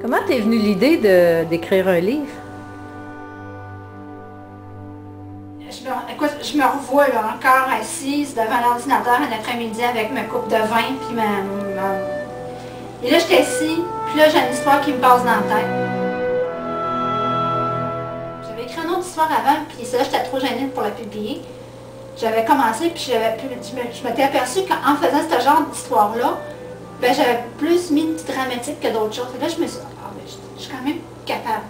Comment t'es venue l'idée d'écrire un livre? Écoute, je me revois là, encore assise devant l'ordinateur un après-midi avec ma coupe de vin, puis Et là, j'étais assise, puis là, j'ai une histoire qui me passe dans la tête. J'avais écrit une autre histoire avant, puis ça, j'étais trop gênée pour la publier. J'avais commencé, puis je m'étais aperçue qu'en faisant ce genre d'histoire-là, ben, j'avais plus mis de dramatique que d'autres choses. Et là, je me suis dit, ah, ben, je suis quand même capable.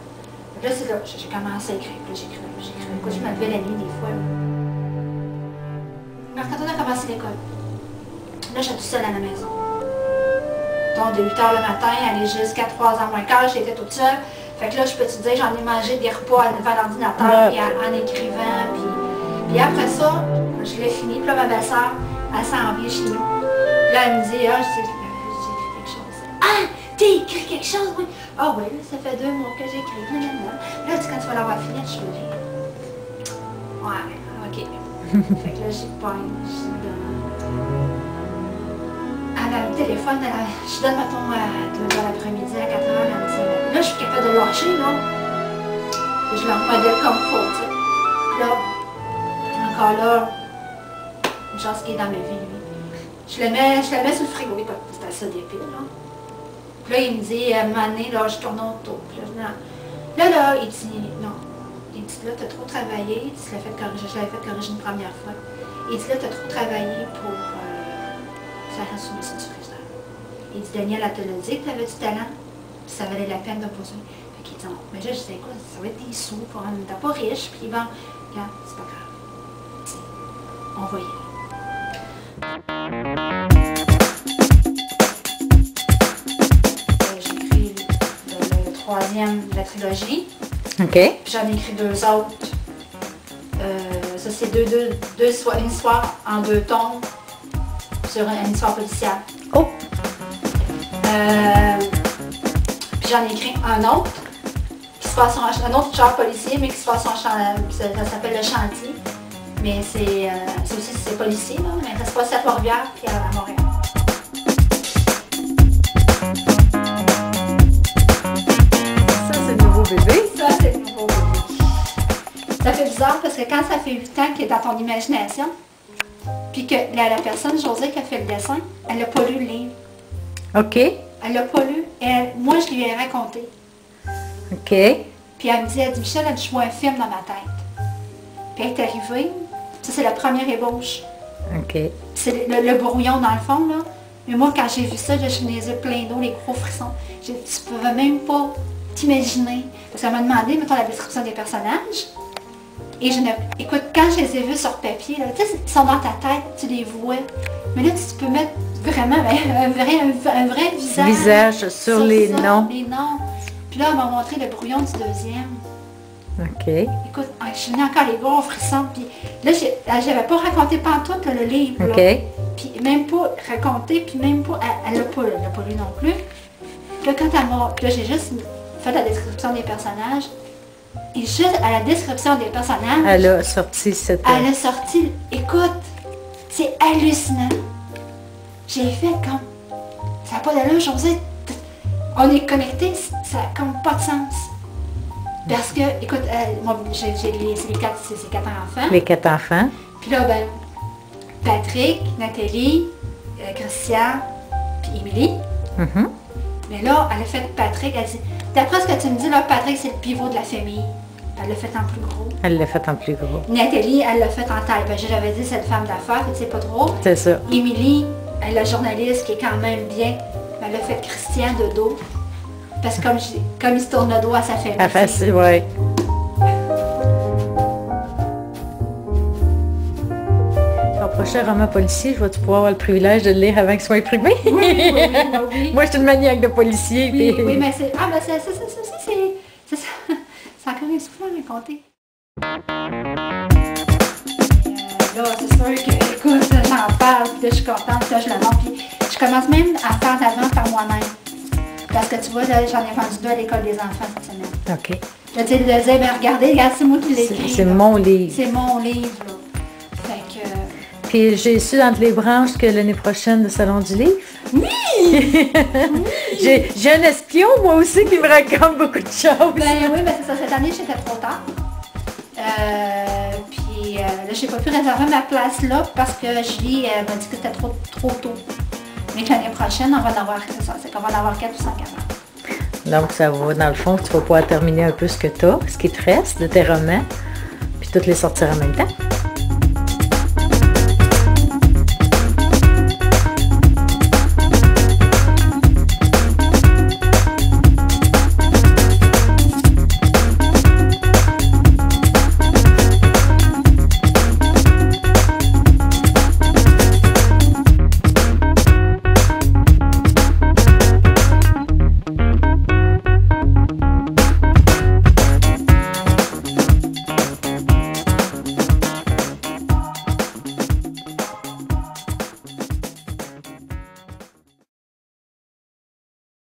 Là, c'est là, j'ai commencé à écrire, puis j'écrivais. Écoute, je me levais la nuit des fois. Mais quand on a commencé l'école, là, j'étais toute seule à la maison. Donc, de 8 h le matin, aller jusqu'à 3 h moins quart, j'étais toute seule. Fait que là, je peux te dire, j'en ai mangé des repas devant l'ordinateur, puis en écrivant, puis après ça, je l'ai fini. Puis là, ma belle-sœur, elle s'en vient chez nous. Puis là, elle me dit, ah, j'ai écrit quelque chose. Ah, t'as écrit quelque chose, oui. Ah oui, ça fait 2 mois que j'écris. Là, quand tu vas l'avoir fini, je vais lire. Ouais, ok. Fait que là, j'y pogne, j'y donne. Elle a le téléphone, je donne, mettons, à 2 h l'après-midi, à 4 h, elle me dit, là, je suis capable de lâcher, là. Je leur modèle comme il faut, tu sais. Puis là, encore là, une chose qui est dans ma vie, lui. Je le mets sur le frigo, écoute, c'était ça des piles, là. Puis là, il me dit, à un moment donné, là, je tourne autour. Puis là, il dit, non. Il dit, là, t'as trop travaillé. Il dit, je l'avais fait corriger une première fois. Il dit, là, t'as trop travaillé pour faire un soumission du frigidaire. Il dit, Daniel, elle te l'a dit que t'avais du talent, puis ça valait la peine de poser. Fait qu'il dit, non. Mais là, je disais, quoi, ça va être des sous, on n'était pas riche, puis bon, regarde, c'est pas grave. T'sais, on va y aller. J'ai écrit le 3e de la trilogie. OK. Puis j'en ai écrit 2 autres. Ça, c'est une histoire en 2 tomes sur une histoire policière. Oh! Puis j'en ai écrit un autre, qui se passe un autre genre policier, mais qui se passe en chantier. Ça s'appelle Le Chantier. Mais c'est aussi c'est policier, là, mais ça se passe à Trois-Rivières puis à Montréal. Ça, c'est le nouveau bébé. Ça, c'est le nouveau bébé. Ça fait bizarre parce que quand ça fait 8 ans qu'il est dans ton imagination, puis que la personne, Josée, qui a fait le dessin, elle n'a pas lu le livre. OK. Elle l'a pas lu. Moi, je lui ai raconté. OK. Puis elle me dit, Michel, elle dit, je vois un film dans ma tête. Puis elle est arrivée. Ça, c'est la première ébauche. OK. C'est le brouillon dans le fond, là. Mais moi, quand j'ai vu ça, j'ai les yeux pleins d'eau, les gros frissons. Tu ne pouvais même pas t'imaginer. Parce qu'elle m'a demandé, mettons, la description des personnages. Et écoute, quand je les ai vus sur papier, là, tu sais, ils sont dans ta tête, tu les vois. Mais là, tu peux mettre vraiment un vrai visage sur les noms. Les noms. Puis là, elle m'a montré le brouillon du 2e. OK. Écoute, je suis venue encore les gros frissons. Puis là, j'avais pas raconté pantoute le livre. OK. Là. Puis même pas raconté, puis même pas, elle l'a pas lu non plus. Puis là, quand elle m'a, là, j'ai juste fait la description des personnages. Et juste à la description des personnages, elle a sorti cette... Elle a sorti, écoute, c'est hallucinant. J'ai fait comme, ça n'a pas d'allure, Josée, on est connectés, ça n'a comme pas de sens. Parce que, écoute, moi, j'ai ses 4 enfants. Les 4 enfants. Puis là, ben, Patrick, Nathalie, Christian, puis Émilie. Mais là, elle a fait Patrick, elle dit, d'après ce que tu me dis, là, Patrick, c'est le pivot de la famille. Elle l'a fait en plus gros. Elle l'a fait en plus gros. Nathalie, elle l'a fait en taille. Ben, j'avais dit, c'est une femme d'affaires, tu sais pas trop. C'est ça. Émilie, elle est la journaliste qui est quand même bien. Elle a fait Christian de dos. Parce que comme il se tourne le dos à sa famille. À facile, oui. Ton prochain roman policier, vas-tu pouvoir avoir le privilège de le lire avant qu'il soit imprimé? Oui. Moi, je suis une maniaque de policier. Oui, mais c'est... Ah, ben ça aussi, c'est encore une histoire à raconter. Là, c'est sûr que, écoute, j'en parle, puis là, je suis contente, puis là, je la montre, puis je commence même à faire de la vente par moi-même. Parce que tu vois, là, j'en ai vendu 2 à l'école des enfants cette semaine. OK. Là, tu sais, de dire, ben regardez, regarde, c'est moi qui l'ai écrit. C'est mon livre. C'est mon livre, là. Fait que... Puis j'ai su entre les branches que l'année prochaine, le Salon du Livre. Oui! J'ai un espion, moi aussi, qui me raconte beaucoup de choses. Ben oui, mais c'est ça. Cette année, j'étais trop tard. Puis là, j'ai pas pu réserver ma place là parce que Julie m'a dit que c'était trop tôt. Mais que l'année prochaine, on va en avoir, c'est qu'on va en avoir 4 ou 5 avant. Donc, ça va, dans le fond, tu vas pouvoir terminer un peu ce que tu as, ce qui te reste de tes romans, puis toutes les sortir en même temps.